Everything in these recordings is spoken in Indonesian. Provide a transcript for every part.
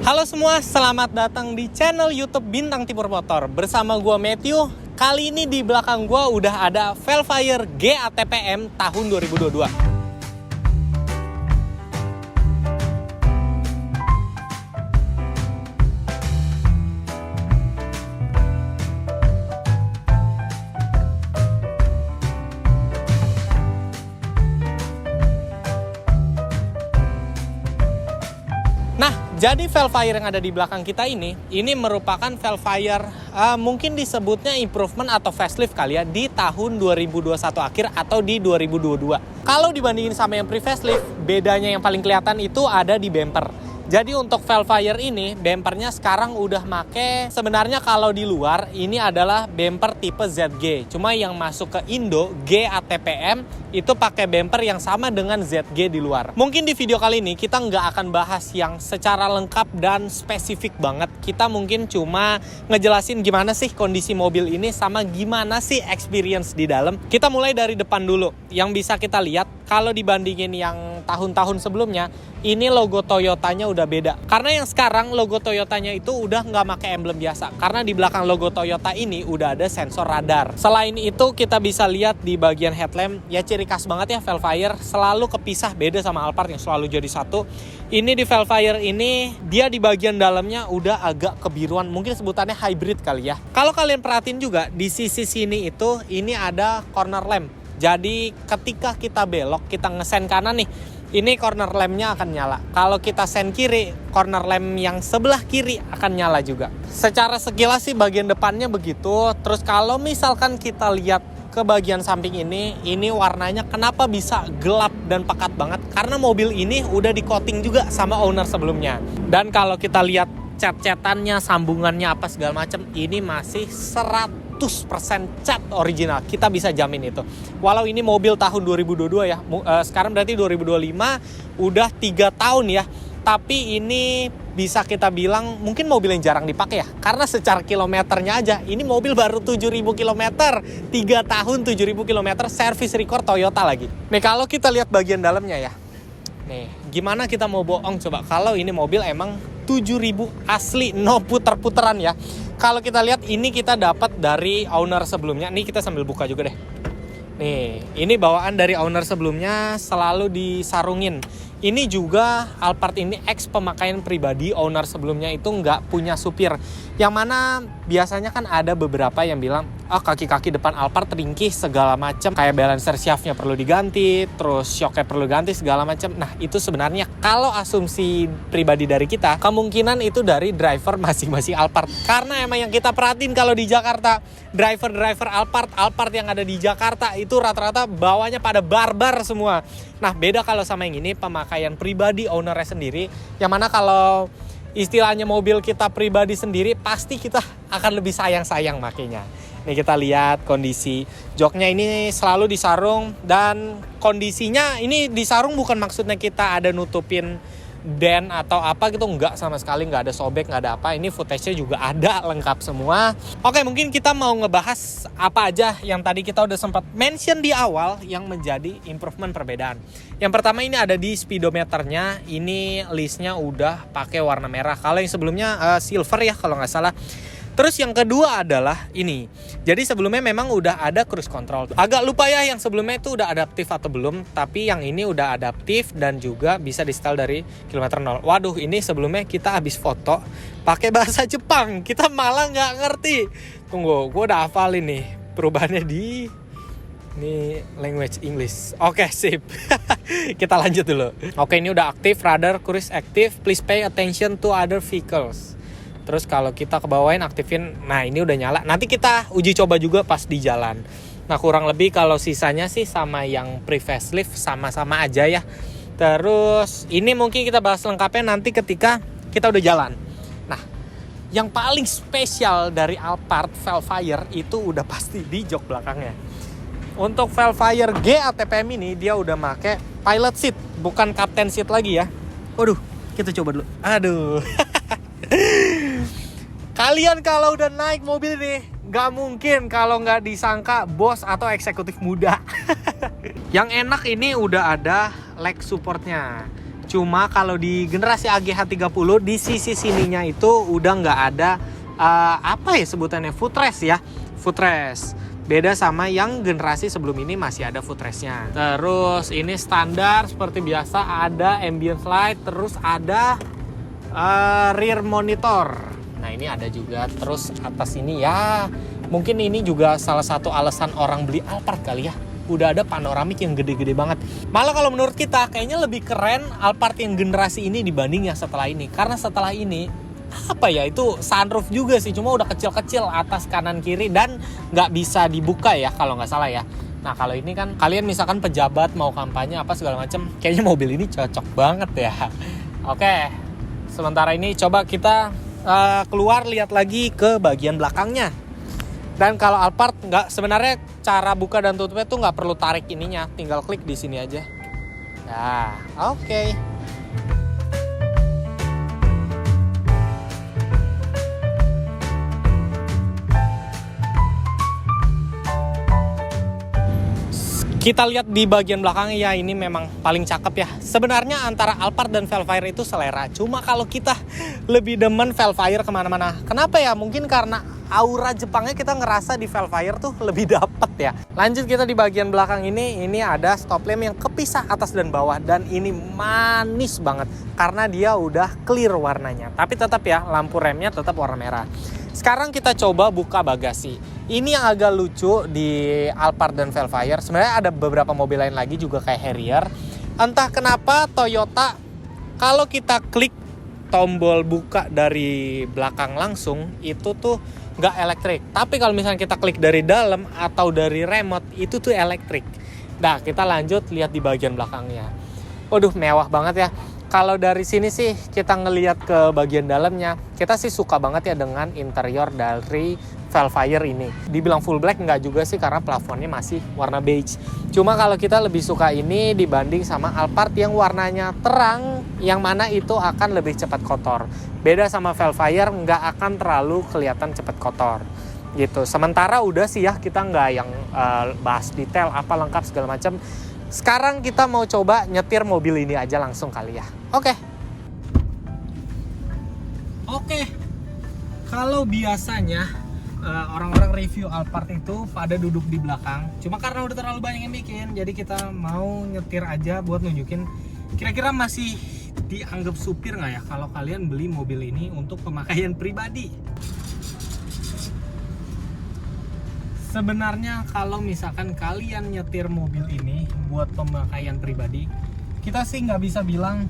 Halo semua, selamat datang di channel YouTube Bintang Timur Motor. Bersama gua Matthew. Kali ini di belakang gua udah ada Velfire GATPM tahun 2022. Jadi Velfire yang ada di belakang kita ini merupakan Velfire mungkin disebutnya improvement atau facelift kali ya di tahun 2021 akhir atau di 2022. Kalau dibandingin sama yang pre-facelift, bedanya yang paling kelihatan itu ada di bumper. Jadi untuk Velfire ini, bumpernya sekarang udah make, sebenarnya kalau di luar ini adalah bumper tipe ZG. Cuma yang masuk ke Indo, GATPM, itu pakai bumper yang sama dengan ZG di luar. Mungkin di video kali ini kita nggak akan bahas yang secara lengkap dan spesifik banget. Kita mungkin cuma ngejelasin gimana sih kondisi mobil ini sama gimana sih experience di dalam. Kita mulai dari depan dulu. Yang bisa kita lihat, kalau dibandingin yang tahun-tahun sebelumnya, ini logo Toyotanya udah beda. Karena yang sekarang logo Toyotanya itu udah nggak pakai emblem biasa. Karena di belakang logo Toyota ini udah ada sensor radar. Selain itu kita bisa lihat di bagian headlamp, ya ciri khas banget ya Velfire, selalu kepisah, beda sama Alphard yang selalu jadi satu. Ini di Velfire ini, dia di bagian dalamnya udah agak kebiruan, mungkin sebutannya hybrid kali ya. Kalau kalian perhatiin juga, di sisi sini itu, ini ada corner lamp. Jadi ketika kita belok, kita ngesen kanan nih, ini corner lampnya akan nyala. Kalau kita sen kiri, corner lamp yang sebelah kiri akan nyala juga. Secara sekilas sih bagian depannya begitu. Terus kalau misalkan kita lihat ke bagian samping ini warnanya kenapa bisa gelap dan pekat banget? Karena mobil ini udah di coating juga sama owner sebelumnya. Dan kalau kita lihat cat-catannya, sambungannya apa segala macam, ini masih 100% cat original. Kita bisa jamin itu. Walau ini mobil tahun 2022 ya. Sekarang berarti 2025, udah 3 tahun ya. Tapi ini bisa kita bilang mungkin mobil yang jarang dipakai ya. Karena secara kilometernya aja, ini mobil baru 7.000 km. 3 tahun 7.000 km, service record Toyota lagi. Nih kalau kita lihat bagian dalamnya ya. Nih, gimana kita mau bohong coba kalau ini mobil emang 7.000 asli, no puter-puteran ya. Kalau kita lihat ini kita dapat dari owner sebelumnya. Nih kita sambil buka juga deh. Nih, ini bawaan dari owner sebelumnya selalu disarungin. Ini juga Alphard ini ex pemakaian pribadi, owner sebelumnya itu nggak punya supir. Yang mana biasanya kan ada beberapa yang bilang, kaki-kaki depan Alphard ringkih segala macam, kayak balancer shaftnya perlu diganti, terus shocknya perlu ganti segala macam. Nah itu sebenarnya kalau asumsi pribadi dari kita, kemungkinan itu dari driver masing-masing Alphard. Karena emang yang kita perhatiin kalau di Jakarta, driver Alphard yang ada di Jakarta itu rata-rata bawanya pada barbar semua. Nah beda kalau sama yang ini pemakaian pribadi ownernya sendiri, yang mana kalau istilahnya mobil kita pribadi sendiri pasti kita akan lebih sayang-sayang makanya. Nih kita lihat kondisi joknya ini selalu disarung, dan kondisinya ini disarung bukan maksudnya kita ada nutupin dent atau apa gitu, enggak sama sekali, enggak ada sobek, enggak ada apa. Ini footage-nya juga ada lengkap semua. Oke, mungkin kita mau ngebahas apa aja yang tadi kita udah sempat mention di awal yang menjadi improvement perbedaan. Yang pertama ini ada di speedometernya, ini listnya udah pakai warna merah. Kalau yang sebelumnya silver ya kalau nggak salah. Terus yang kedua adalah ini. Jadi sebelumnya memang udah ada cruise control. Agak lupa ya yang sebelumnya itu udah adaptif atau belum. Tapi yang ini udah adaptif dan juga bisa di setel dari kilometer 0. Waduh, ini sebelumnya kita habis foto pakai bahasa Jepang. Kita malah nggak ngerti. Tunggu, gue udah hafalin nih perubahannya di ini language English. Oke, sip. Kita lanjut dulu. Oke, ini udah aktif, radar cruise active. Please pay attention to other vehicles. Terus kalau kita kebawain aktifin, nah ini udah nyala. Nanti kita uji coba juga pas di jalan. Nah kurang lebih kalau sisanya sih sama yang pre-facelift, sama-sama aja ya. Terus ini mungkin kita bahas lengkapnya nanti ketika kita udah jalan. Nah yang paling spesial dari Alphard Velfire itu udah pasti di jok belakangnya. Untuk Velfire GATPM ini dia udah make pilot seat, bukan captain seat lagi ya. Waduh, kita coba dulu. Aduh. Kalian kalau udah naik mobil nih, gak mungkin kalau gak disangka bos atau eksekutif muda. Yang enak ini udah ada leg supportnya. Cuma kalau di generasi AGH30 di sisi sininya itu udah nggak ada apa ya sebutannya, footrest ya, footrest. Beda sama yang generasi sebelum ini masih ada footrestnya. Terus ini standar seperti biasa, ada ambient light, terus ada rear monitor. Nah ini ada juga. Terus atas ini ya mungkin ini juga salah satu alasan orang beli Alphard kali ya. Udah ada panoramik yang gede-gede banget. Malah kalau menurut kita kayaknya lebih keren Alphard yang generasi ini dibanding yang setelah ini. Karena setelah ini apa ya, itu sunroof juga sih, cuma udah kecil-kecil atas kanan kiri dan nggak bisa dibuka ya kalau nggak salah ya. Nah kalau ini kan kalian misalkan pejabat mau kampanye apa segala macam, kayaknya mobil ini cocok banget ya. Oke, sementara ini coba kita keluar lihat lagi ke bagian belakangnya. Dan kalau Alphard nggak, sebenarnya cara buka dan tutupnya tuh nggak perlu tarik ininya, tinggal klik di sini aja. Nah, oke. Kita lihat di bagian belakang ya, ini memang paling cakep ya. Sebenarnya antara Alphard dan Vellfire itu selera. Cuma kalau kita lebih demen Vellfire kemana-mana. Kenapa ya? Mungkin karena aura Jepangnya kita ngerasa di Vellfire tuh lebih dapet ya. Lanjut kita di bagian belakang ini ada stop lamp yang kepisah atas dan bawah. Dan ini manis banget karena dia udah clear warnanya. Tapi tetap ya, lampu remnya tetap warna merah. Sekarang kita coba buka bagasi. Ini yang agak lucu di Alphard dan Vellfire. Sebenarnya ada beberapa mobil lain lagi juga kayak Harrier. Entah kenapa Toyota kalau kita klik tombol buka dari belakang langsung itu tuh nggak elektrik. Tapi kalau misalnya kita klik dari dalam atau dari remote itu tuh elektrik. Nah kita lanjut lihat di bagian belakangnya. Waduh mewah banget ya. Kalau dari sini sih kita ngelihat ke bagian dalamnya, kita sih suka banget ya dengan interior dari Vellfire ini. Dibilang full black enggak juga sih karena plafonnya masih warna beige. Cuma kalau kita lebih suka ini dibanding sama Alphard yang warnanya terang, yang mana itu akan lebih cepat kotor. Beda sama Vellfire nggak akan terlalu kelihatan cepat kotor gitu. Sementara udah sih ya kita nggak yang bahas detail apa lengkap segala macam. Sekarang kita mau coba nyetir mobil ini aja langsung kali ya. Oke. Kalau biasanya orang-orang review Alphard itu pada duduk di belakang. Cuma karena udah terlalu banyak yang bikin, jadi kita mau nyetir aja buat nunjukin kira-kira masih dianggap supir nggak ya kalau kalian beli mobil ini untuk pemakaian pribadi. Sebenarnya kalau misalkan kalian nyetir mobil ini buat pemakaian pribadi, kita sih nggak bisa bilang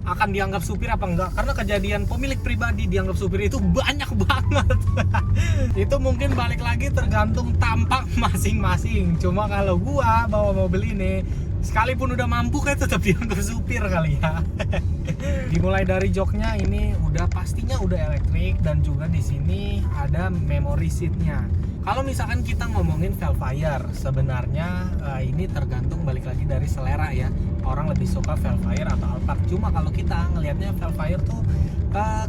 akan dianggap supir apa enggak, karena kejadian pemilik pribadi dianggap supir itu banyak banget. Itu mungkin balik lagi tergantung tampak masing-masing. Cuma kalau gua bawa mobil ini, sekalipun udah mampu kayak tetap dianggap supir kali ya. Dimulai dari joknya ini udah pastinya udah elektrik, dan juga di sini ada memory seatnya. Kalau misalkan kita ngomongin Vellfire, sebenarnya ini tergantung balik lagi dari selera ya. Orang lebih suka Vellfire atau Alphard. Cuma kalau kita ngelihatnya Vellfire tuh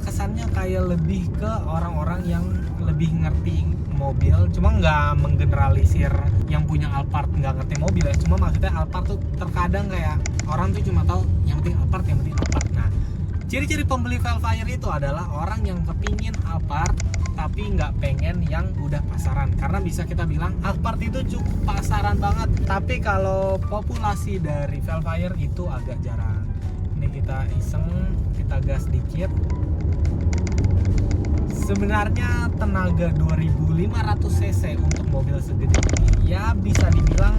kesannya kayak lebih ke orang-orang yang lebih ngerti mobil. Cuma nggak menggeneralisir yang punya Alphard nggak ngerti mobil ya. Cuma maksudnya Alphard tuh terkadang kayak orang tuh cuma tahu yang penting Alphard, yang penting Alphard. Nah, ciri-ciri pembeli Vellfire itu adalah orang yang kepingin Alphard tapi nggak pengen yang udah pasaran, karena bisa kita bilang Alphard itu cukup pasaran banget. Tapi kalau populasi dari Vellfire itu agak jarang. Ini kita iseng, kita gas dikit. Sebenarnya tenaga 2500 cc untuk mobil segede ini ya bisa dibilang,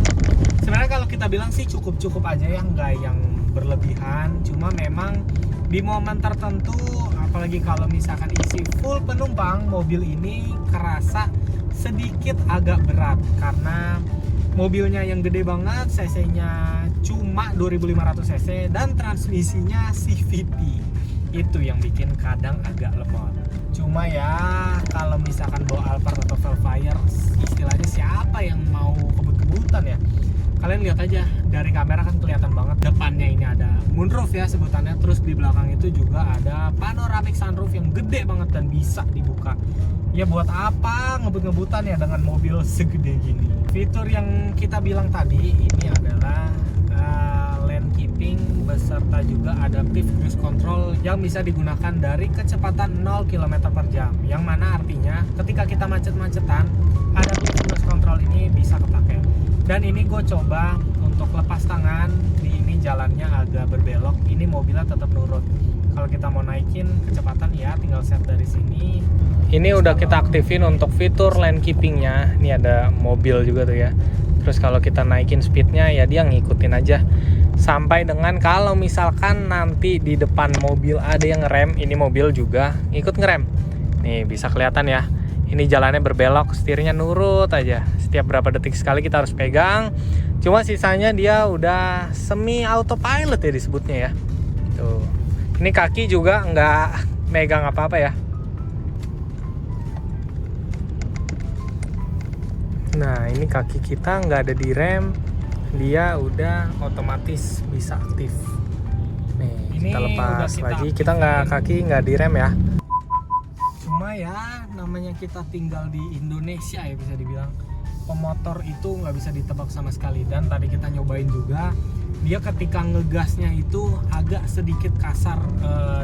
sebenarnya kalau kita bilang sih cukup-cukup aja ya, nggak yang berlebihan. Cuma memang di momen tertentu, apalagi kalau misalkan isi full penumpang, mobil ini kerasa sedikit agak berat karena mobilnya yang gede banget, cc-nya cuma 2500 cc dan transmisinya CVT. Itu yang bikin kadang agak lemot. Cuma ya kalau misalkan bawa Alphard atau Vellfire, istilahnya siapa yang mau kebut-kebutan ya? Kalian lihat aja dari kamera kan kelihatan banget. Depannya ini ada moonroof ya sebutannya, terus di belakang itu juga ada panoramic sunroof yang gede banget dan bisa dibuka. Ya buat apa ngebut-ngebutan ya dengan mobil segede gini. Fitur yang kita bilang tadi ini adalah lane keeping beserta juga adaptive cruise control yang bisa digunakan dari kecepatan 0 km per jam. Yang mana artinya ketika kita macet-macetan, adaptive cruise control ini bisa kepake. Dan ini gue coba untuk lepas tangan, di ini jalannya agak berbelok, ini mobilnya tetap nurut. Kalau kita mau naikin kecepatan ya tinggal set dari sini. Ini udah kita aktifin untuk fitur lane keepingnya. Ini ada mobil juga tuh ya. Terus kalau kita naikin speednya ya dia ngikutin aja. Sampai dengan kalau misalkan nanti di depan mobil ada yang ngerem, ini mobil juga ikut ngerem. Nih bisa kelihatan ya. Ini jalannya berbelok, setirnya nurut aja. Setiap berapa detik sekali kita harus pegang. Cuma sisanya dia udah semi autopilot ya disebutnya ya. Tuh. Ini kaki juga nggak megang apa-apa ya. Nah ini kaki kita nggak ada di rem, dia udah otomatis bisa aktif. Nih ini kita lepas lagi, kita nggak di rem ya. Cuma ya namanya kita tinggal di Indonesia ya bisa dibilang, pemotor itu nggak bisa ditebak sama sekali. Dan tadi kita nyobain juga, dia ketika ngegasnya itu agak sedikit kasar,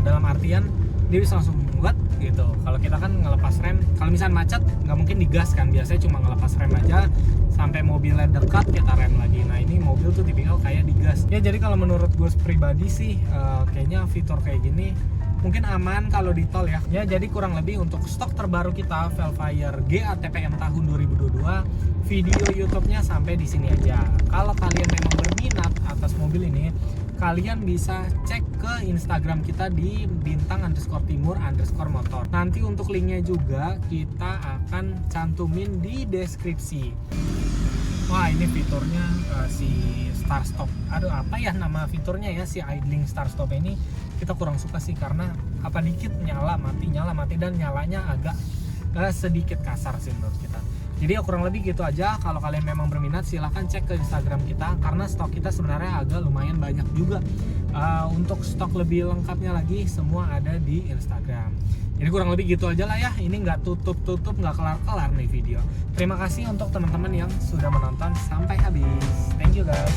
dalam artian dia bisa langsung buat gitu. Kalau kita kan ngelepas rem, kalau misalnya macet nggak mungkin digas kan, biasanya cuma ngelepas rem aja sampai mobilnya dekat kita rem lagi. Nah ini mobil tuh tipikal kayak digas ya. Jadi kalau menurut gue pribadi sih kayaknya fitur kayak gini mungkin aman kalau di tol ya. Ya jadi kurang lebih untuk stok terbaru kita Velfire GATPM tahun 2022, video YouTube-nya sampai di sini aja. Kalau kalian memang berminat atas mobil ini, kalian bisa cek ke Instagram kita di bintang_timur_motor. Nanti untuk linknya juga kita akan cantumin di deskripsi. Wah ini fiturnya si start stop. Aduh apa ya nama fiturnya ya, si idling start stop ini kita kurang suka sih, karena apa dikit nyala mati dan nyalanya agak sedikit kasar sih menurut kita. Jadi ya kurang lebih gitu aja. Kalau kalian memang berminat silahkan cek ke Instagram kita, karena stok kita sebenarnya agak lumayan banyak juga. Untuk stok lebih lengkapnya lagi semua ada di Instagram. Jadi kurang lebih gitu aja lah ya. Ini nggak tutup nggak kelar nih video. Terima kasih untuk teman-teman yang sudah menonton sampai habis. Thank you guys.